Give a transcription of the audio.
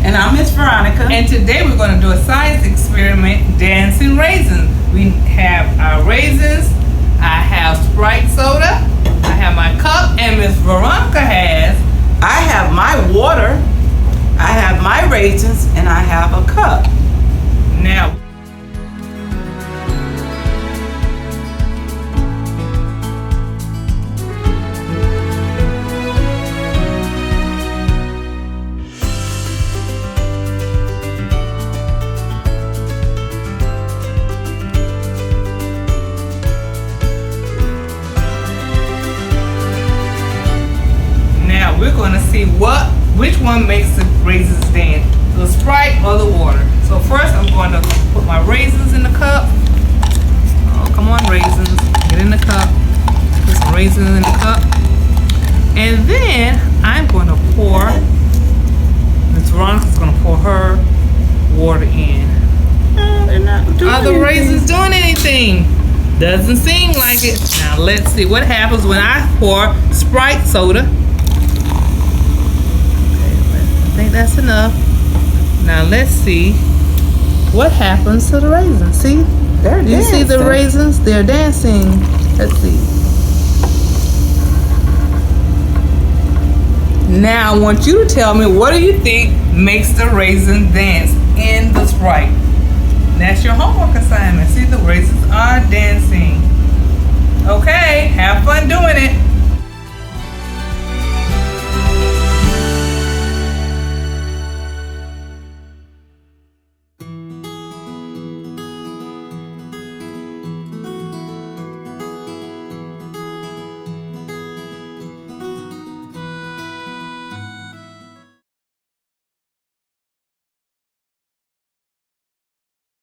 And I'm Miss Veronica. And today we're going to do a science experiment, dancing raisins. We have our raisins, I have Sprite soda, I have my cup, and Miss Veronica has... I have my water, I have my raisins, and I have a cup. Now, we're going to see which one makes the raisins dance, the Sprite or the water. So first I'm going to put my raisins in the cup. Oh, come on, raisins, get in the cup. Put some raisins in the cup. And then I'm going to pour, Miss Veronica's going to pour her water in. They're not doing Are the raisins doing anything? Doesn't seem like it. Now let's see what happens when I pour Sprite soda. I think that's enough. Now let's see what happens to the raisins. See? They're Do you see the dancing. raisins? They're dancing. Let's see. Now I want you to tell me, what do you think makes the raisin dance in the Sprite? That's your homework assignment. See, the raisins are dancing.